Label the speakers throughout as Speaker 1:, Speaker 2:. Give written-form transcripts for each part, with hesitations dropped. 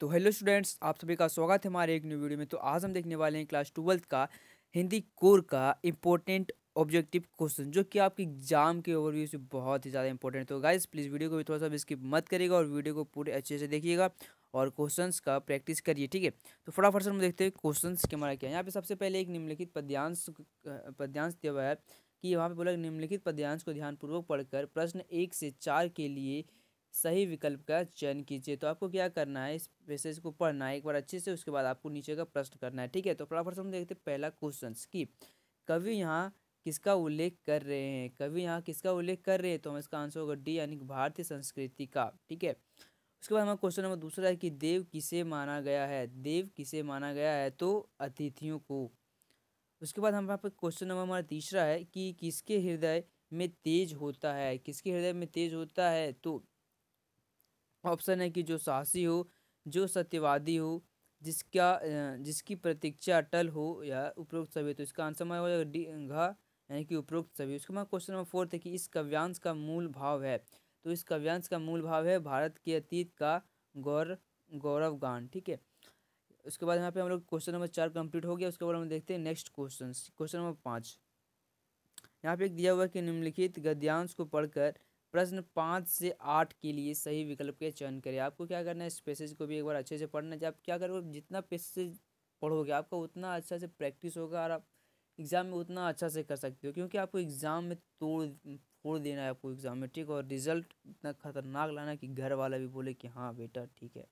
Speaker 1: तो hello students, आप सभी का स्वागत है हमारे एक न्यू वीडियो में। तो आज हम देखने वाले हैं क्लास 12th का हिंदी कोर का इम्पोर्टेंट ऑब्जेक्टिव क्वेश्चन, जो कि आपके एग्जाम के ओवरव्यू से बहुत ही ज़्यादा इंपॉर्टेंट है। तो गाइस प्लीज़ वीडियो को भी थोड़ा सा भी स्किप मत करिएगा और वीडियो को पूरे अच्छे से देखिएगा और क्वेश्चंस का प्रैक्टिस करिए, ठीक है। तो फटाफट से हम देखते हैं क्वेश्चंस के हमारा क्या है। यहाँ पे सबसे पहले एक निम्नलिखित पद्यांश दिया हुआ है कि यहाँ पे बोला निम्नलिखित पद्यांश को ध्यानपूर्वक पढ़कर प्रश्न 1 से 4 के लिए सही विकल्प का चयन कीजिए। तो आपको क्या करना है, इस पैसेज को पढ़ना है एक बार अच्छे से, उसके बाद आपको नीचे का प्रश्न करना है, ठीक है। तो फटाफट से हम देखते हैं पहला क्वेश्चन कि कवि यहाँ किसका उल्लेख कर रहे हैं। कवि यहाँ किसका उल्लेख कर रहे हैं, तो हम इसका आंसर होगा डी, यानी कि भारतीय संस्कृति का, ठीक है। उसके बाद हमारा क्वेश्चन नंबर दूसरा है कि देव किसे माना गया है। देव किसे माना गया है, तो अतिथियों को। उसके बाद हमारे पास क्वेश्चन नंबर हमारा तीसरा है कि किसके हृदय में तेज होता है। किसके हृदय में तेज होता है, तो ऑप्शन है कि जो साहसी हो, जो सत्यवादी हो, जिसकी प्रतीक्षा अटल हो, या उपरोक्त सभी। तो इसका आंसर हमारा हो जाएगा डी घ, यानी कि उपरोक्त सभी। उसके बाद क्वेश्चन नंबर फोर्थ है कि इस काव्यांश का मूल भाव है। तो इस काव्यांश का मूल भाव है भारत के अतीत का गौरव गान, ठीक है। उसके बाद यहाँ पे हम लोग क्वेश्चन नंबर 4 कंप्लीट हो गया। उसके बाद हम देखते हैं नेक्स्ट क्वेश्चन, क्वेश्चन नंबर 5। यहाँ पे एक दिया हुआ है कि निम्नलिखित गद्यांश को पढ़कर प्रश्न 5 से 8 के लिए सही विकल्प के चयन करें। आपको क्या करना है, इस पैसेज को भी एक बार अच्छे से पढ़ना है। जब आप क्या करोगे, जितना पैसेज पढ़ोगे आपका उतना अच्छा से प्रैक्टिस होगा और आप एग्जाम में उतना अच्छा से कर सकते हो, क्योंकि आपको एग्जाम में तोड़ फोड़ देना है आपको एग्जाम में, ठीक है। और रिजल्ट इतना खतरनाक लाना है कि घर वाला भी बोले कि हाँ बेटा ठीक है।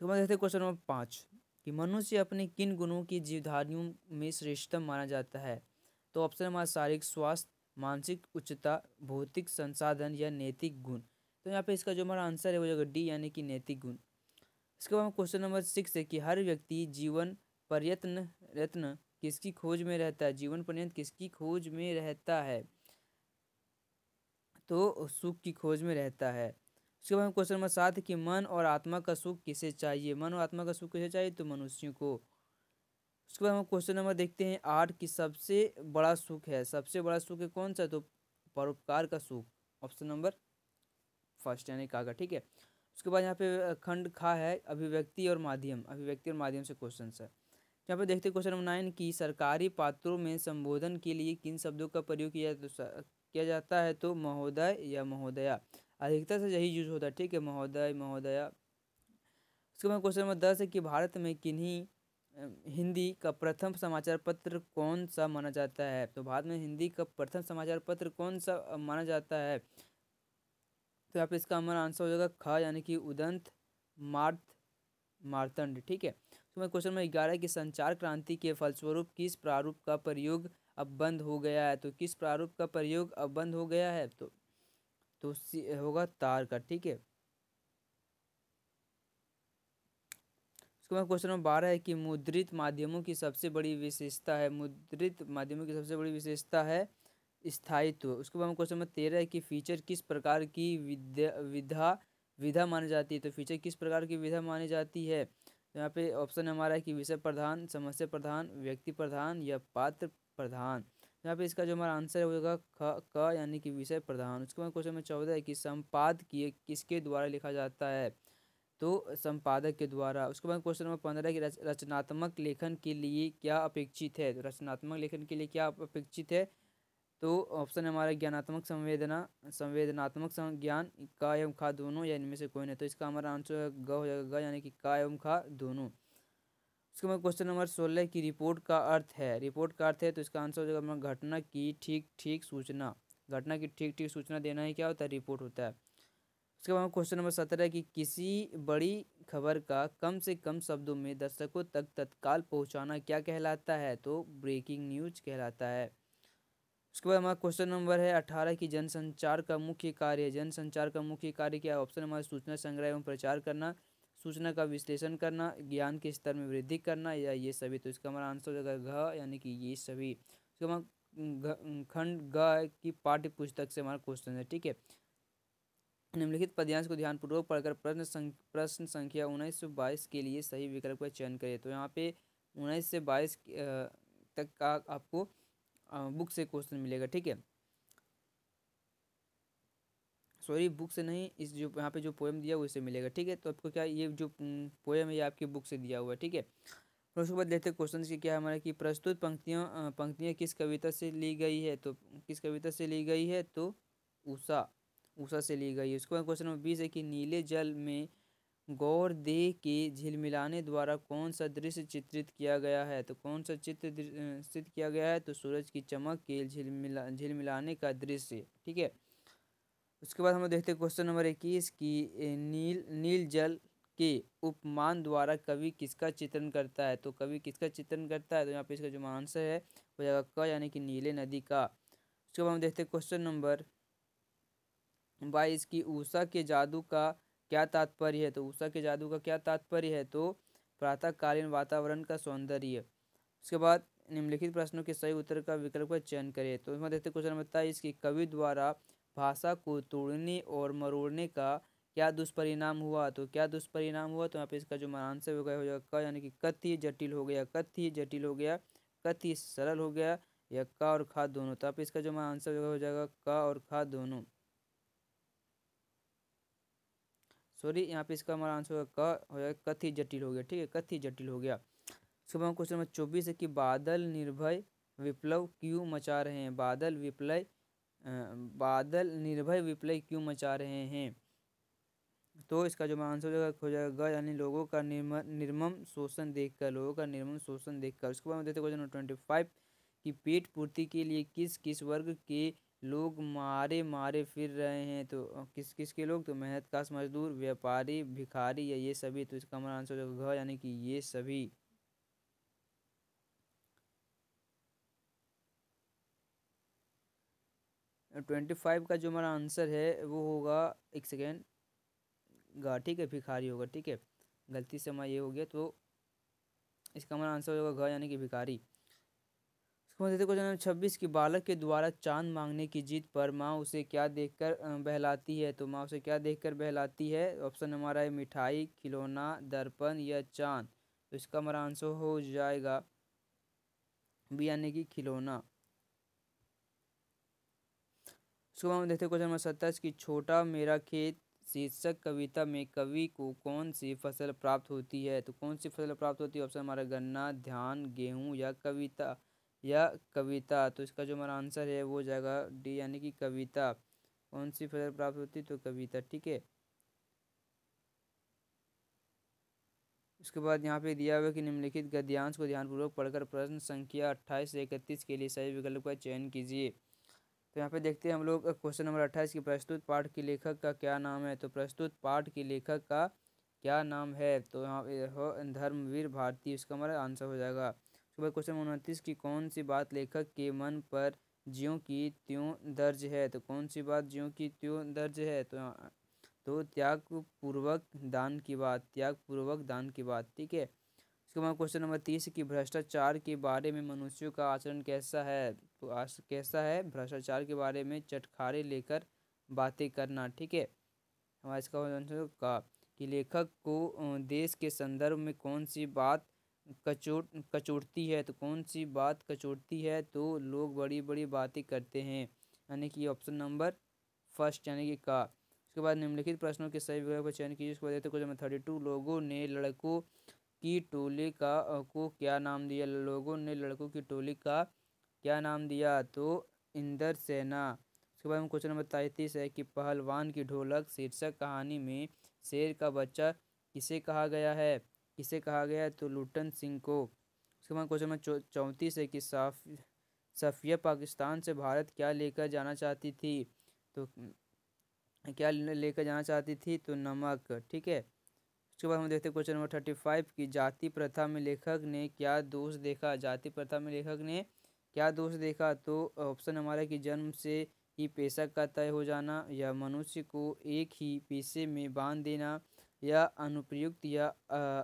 Speaker 1: तो मैं देखते हैं क्वेश्चन नंबर 5 कि मनुष्य अपने किन गुणों की जीवधारियों में श्रेष्ठतम माना जाता है। तो ऑप्शन हमारा शारीरिक स्वास्थ्य, मानसिक उच्चता, भौतिक संसाधन या नैतिक गुण। तो यहाँ पे इसका जो हमारा आंसर है वो जगह डी, यानी कि नैतिक गुण। इसके बाद क्वेश्चन नंबर 6 है कि हर व्यक्ति जीवन पर्यत्न रत्न किसकी खोज में रहता है। जीवन पर्यंत किसकी खोज में रहता है, तो सुख की खोज में रहता है। उसके बाद क्वेश्चन नंबर 7 है कि मन और आत्मा का सुख किसे चाहिए। मन और आत्मा का सुख किसे चाहिए, तो मनुष्यों को। उसके बाद हम क्वेश्चन नंबर देखते हैं 8 की सबसे बड़ा सुख है। सबसे बड़ा सुख है कौन सा, तो परोपकार का सुख, ऑप्शन नंबर फर्स्ट यानी कागा, ठीक है। उसके बाद यहाँ पे खंड खा है अभिव्यक्ति और माध्यम। अभिव्यक्ति और माध्यम से क्वेश्चन है। यहाँ पे देखते हैं क्वेश्चन नंबर 9 की सरकारी पात्रों में संबोधन के लिए किन शब्दों का प्रयोग किया जाता है, तो महोदय या महोदया। अधिकतर से यही यूज होता है, ठीक है, महोदय महोदया। उसके बाद क्वेश्चन नंबर 10 है कि भारत में किन्हीं हिंदी का प्रथम समाचार पत्र कौन सा माना जाता है। तो भारत में हिंदी का प्रथम समाचार पत्र कौन सा माना जाता है, तो यहाँ पे इसका हमारा आंसर हो जाएगा ख, यानी कि उदंत मार्तंड, ठीक है। तो क्वेश्चन नंबर 11 की संचार क्रांति के फलस्वरूप किस प्रारूप का प्रयोग अब बंद हो गया है। तो किस प्रारूप का प्रयोग अब बंद हो गया है, तो होगा तार का, ठीक है। उसके बाद क्वेश्चन नंबर 12 है कि मुद्रित माध्यमों की सबसे बड़ी विशेषता है। मुद्रित माध्यमों की सबसे बड़ी विशेषता है स्थायित्व। उसके बाद क्वेश्चन नंबर 13 है कि फीचर किस प्रकार की विधा मानी जाती है। तो फीचर किस प्रकार की विधा मानी जाती है, तो यहाँ पे ऑप्शन हमारा है कि विषय प्रधान, समस्या प्रधान, व्यक्ति प्रधान या पात्र प्रधान। यहाँ पे इसका जो हमारा आंसर है वो होगा क, यानी कि विषय प्रधान। उसके बाद क्वेश्चन नंबर 14 है कि संपादकीय किसके द्वारा लिखा जाता है, तो संपादक के द्वारा। उसके बाद क्वेश्चन नंबर 15 की रचनात्मक लेखन के लिए क्या अपेक्षित है। तो रचनात्मक लेखन के लिए क्या अपेक्षित है, तो ऑप्शन हमारा ज्ञानात्मक संवेदनात्मक ज्ञान का एवं खा दोनों या इनमें से कोई नहीं। तो इसका हमारा आंसर ग हो जाएगा ग, यानी कि का एवं खा दोनों। उसके बाद क्वेश्चन नंबर 16 की रिपोर्ट का अर्थ है। रिपोर्ट का अर्थ है, तो इसका आंसर हो जाएगा हमारा घटना की ठीक ठीक सूचना। घटना की ठीक ठीक सूचना देना ही क्या होता है, रिपोर्ट होता है। उसके बाद क्वेश्चन नंबर 17 कि किसी बड़ी खबर का कम से कम शब्दों में दर्शकों तक तत्काल पहुंचाना क्या कहलाता है, तो ब्रेकिंग न्यूज कहलाता है। उसके बाद हमारा क्वेश्चन नंबर है 18 की जनसंचार का मुख्य कार्य। जनसंचार का मुख्य कार्य क्या है, ऑप्शन हमारा सूचना संग्रह एवं प्रचार करना, सूचना का विश्लेषण करना, ज्ञान के स्तर में वृद्धि करना, या ये सभी। तो इसका हमारा आंसर हो जाएगा घ, यानी कि ये सभी। उसके बाद खंड ग की पाठ्य पुस्तक से हमारा क्वेश्चन है, ठीक है। निम्नलिखित पद्यांश को ध्यानपूर्वक पढ़कर प्रश्न संख्या 19 से 22 के लिए सही विकल्प का चयन करें। तो यहाँ पे 19 से 22 तक का आपको बुक से क्वेश्चन मिलेगा, ठीक है। सॉरी बुक से नहीं, इस जो यहाँ पे जो पोएम दिया हुआ उससे मिलेगा, ठीक है। तो आपको क्या ये जो पोएम है ये आपकी बुक से दिया हुआ है, ठीक है। फिर उसके बाद देखते हैं क्वेश्चन की क्या है हमारा कि प्रस्तुत पंक्तियाँ किस कविता से ली गई है। तो किस कविता से ली गई है, तो उषा उषा से ली गई है। उसके बाद क्वेश्चन नंबर 20 है कि नीले जल में गौर दे के झिलमिलाने द्वारा कौन सा दृश्य चित्रित किया गया है। तो कौन सा चित्र चित्रित किया गया है, तो सूरज की चमक के झिलमिलाने का दृश्य, ठीक है। उसके बाद हम लोग देखते हैं क्वेश्चन नंबर 21 की नील नील जल के उपमान द्वारा कवि किसका चित्रण करता है। तो कवि किसका चित्रण करता है, तो यहाँ पे इसका जो आंसर है वो जाएगा क, यानी कि नीले नदी का। उसके बाद हम देखते हैं क्वेश्चन नंबर 22 की उषा के जादू का क्या तात्पर्य है। तो उषा के जादू का क्या तात्पर्य है, तो प्रातःकालीन वातावरण का सौंदर्य। उसके बाद निम्नलिखित प्रश्नों के सही उत्तर का विकल्प का चयन करें। तो इसमें देखते क्वेश्चन नंबर 23 की कवि द्वारा भाषा को तोड़ने और मरोड़ने का क्या दुष्परिणाम हुआ। तो क्या दुष्परिणाम हुआ, तो यहाँ पे इसका जो आंसर हो जाएगा क, यानी कि कथ्य जटिल हो गया, कथ्य जटिल हो गया, कथ्य सरल हो गया, या क और ख दोनों। तो यहाँ पे इसका जो आंसर हो जाएगा क और ख दोनों। सॉरी, यहाँ पे इसका हमारा आंसर होगा क हो जाएगा, कथ्य जटिल हो गया, ठीक है, कथ्य जटिल हो गया। उसके बाद क्वेश्चन नंबर 24 है कि बादल निर्भय विप्लव क्यों मचा रहे हैं। बादल निर्भय विप्लव क्यों मचा रहे हैं। तो इसका जो आंसर हो जाएगा यानी लोगों का निर्मम शोषण देखकर, लोगों का निर्मम शोषण देखकर। उसके बाद देते क्वेश्चन नंबर 25 कि पेट पूर्ति के लिए किस किस वर्ग के लोग मारे मारे फिर रहे हैं। तो किस किस के लोग, तो मेहनत काश मजदूर, व्यापारी, भिखारी, या ये सभी। तो इसका हमारा आंसर हो जाएगा घ, यानी कि ये सभी। 25 का जो हमारा आंसर है वो होगा, एक सेकेंड, गा, ठीक है, भिखारी होगा, ठीक है, गलती से हमारा ये हो गया। तो इसका हमारा आंसर होगा घ, यानी कि भिखारी। उसके बाद देखते क्वेश्चन 26 की बालक के द्वारा चांद मांगने की जिद पर माँ उसे क्या देखकर बहलाती है। तो माँ उसे क्या देखकर बहलाती है। ऑप्शन हमारा है मिठाई, खिलौना, दर्पण, या चांद। तो इसका हमारा आंसर हो जाएगा बी, यानी कि खिलौना। उसके बाद हम देखते क्वेश्चन नंबर 27 की छोटा मेरा खेत शीर्षक कविता में कवि को कौन सी फसल प्राप्त होती है। तो कौन सी फसल प्राप्त होती है। ऑप्शन हमारा गन्ना, धान, गेहूं, या कविता। तो इसका जो हमारा आंसर है वो हो जाएगा डी, यानी कि कविता। कौन सी फसल प्राप्त होती है, तो कविता, ठीक है। उसके बाद यहाँ पे दिया हुआ है कि निम्नलिखित गद्यांश को ध्यानपूर्वक पढ़कर प्रश्न संख्या 28 से 31 के लिए सही विकल्प का चयन कीजिए। तो यहाँ पे देखते हैं हम लोग क्वेश्चन नंबर 28 की प्रस्तुत पाठ के लेखक का क्या नाम है। तो प्रस्तुत पाठ के लेखक का क्या नाम है, तो यहाँ पे हो धर्मवीर भारती, इसका हमारा आंसर हो जाएगा। उसके बाद क्वेश्चन 29 की कौन सी बात लेखक के मन पर ज्यों की त्यों दर्ज है। तो कौन सी बात ज्यों की त्यों दर्ज है, तो त्याग पूर्वक दान की बात, त्याग पूर्वक दान की बात, ठीक है। उसके बाद क्वेश्चन नंबर 30 की भ्रष्टाचार के बारे में मनुष्यों का आचरण कैसा है। तो कैसा है भ्रष्टाचार के बारे में चटखारे लेकर बातें करना, ठीक है। हमारा इसका आंसर का कि लेखक को देश के संदर्भ में कौन सी बात कचोटती है। तो कौन सी बात कचोटती है, तो लोग बड़ी बड़ी बातें करते हैं, यानी कि ऑप्शन नंबर फर्स्ट, यानी कि का। उसके बाद निम्नलिखित प्रश्नों के सही विकल्प का चयन कीजिए। उसके बाद देखते क्वेश्चन नंबर 32 लोगों ने लड़कों की टोली को क्या नाम दिया। लोगों ने लड़कों की टोली का क्या नाम दिया, तो इंदर सेना। उसके बाद में क्वेश्चन नंबर 33 है कि पहलवान की ढोलक शीर्षक कहानी में शेर का बच्चा किसे कहा गया है, किसे कहा गया है, तो लुटन सिंह को। उसके बाद क्वेश्चन नंबर 34 है कि सफिया पाकिस्तान से भारत क्या लेकर जाना चाहती थी। तो क्या लेकर जाना चाहती थी, तो नमक, ठीक है। उसके बाद हम देखते हैं क्वेश्चन नंबर 35 की जाति प्रथा में लेखक ने क्या दोष देखा। जाति प्रथा में लेखक ने क्या दोष देखा, तो ऑप्शन हमारा कि जन्म से ही पेशा का तय हो जाना, या मनुष्य को एक ही पेशे में बांध देना, या अनुप्रयुक्त या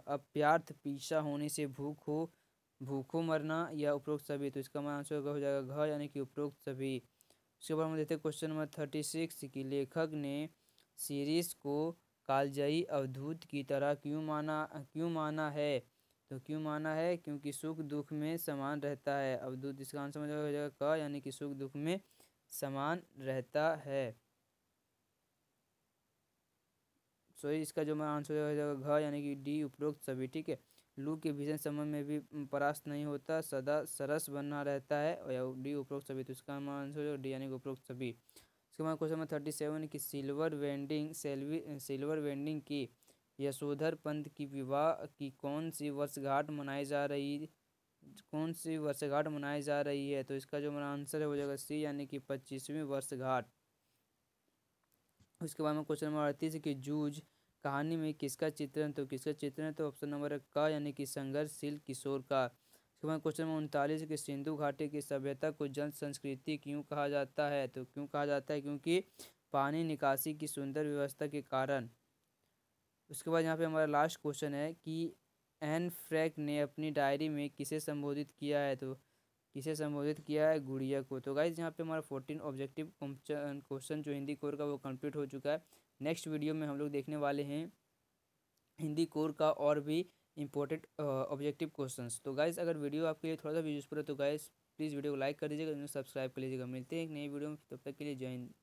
Speaker 1: अप्रार्थ पीछा होने से भूखों मरना, या उपरोक्त सभी। तो इसका हमारा आंसर हो जाएगा घ, यानी कि उपरोक्त सभी। उसके बाद हम देखते हैं क्वेश्चन नंबर 36 की लेखक ने सीरीज को कालजयी अवधूत की तरह क्यों माना है। तो क्यों माना है, क्योंकि सुख दुख में समान रहता है। अवधूत, इसका आंसर हो जाएगा क, यानी कि सुख दुख में समान रहता है। सॉरी इसका जो हमारा आंसर हो जाएगा घ यानी कि डी उपरोक्त सभी। ठीक है, लू के भीषण समय में भी परास्त नहीं होता, सदा सरस बना रहता है, और डी उपरोक्त सभी। तो इसका हमारा आंसर हो जाएगा डी यानी कि उपरोक्त सभी। इसके बाद क्वेश्चन नंबर 37 कि सिल्वर वेंडिंग की यशोधर पंत की विवाह की कौन सी वर्षगांठ मनाई जा रही है। तो इसका जो हमारा आंसर है हो जाएगा सी यानी कि 25वीं वर्षगांठ। उसके बाद में क्वेश्चन नंबर 38 कि जूझ कहानी में किसका चित्रण, तो किसका चित्रण है, तो ऑप्शन नंबर का यानी कि संघर्षशील किशोर का। उसके बाद क्वेश्चन नंबर 39 कि सिंधु घाटी की सभ्यता को जल संस्कृति क्यों कहा जाता है, तो क्यों कहा जाता है, क्योंकि पानी निकासी की सुंदर व्यवस्था के कारण। उसके बाद यहाँ पे हमारा लास्ट क्वेश्चन है कि एन फ्रैंक ने अपनी डायरी में किसे संबोधित किया है, तो किसे संबोधित किया है, गुड़िया को। तो गाइज यहाँ पे हमारा 14 ऑब्जेक्टिव क्वेश्चन जो हिंदी कोर का वो कंप्लीट हो चुका है। नेक्स्ट वीडियो में हम लोग देखने वाले हैं हिंदी कोर का और भी इम्पोर्टेंट ऑब्जेक्टिव क्वेश्चंस। तो गाइज अगर वीडियो आपके लिए थोड़ा सा भी यूजफुल है तो गाइज प्लीज़ वीडियो को लाइक कर दीजिएगा, सब्सक्राइब कर लीजिएगा। मिलते हैं एक नई वीडियो में, तब तक के लिए जय हिंद।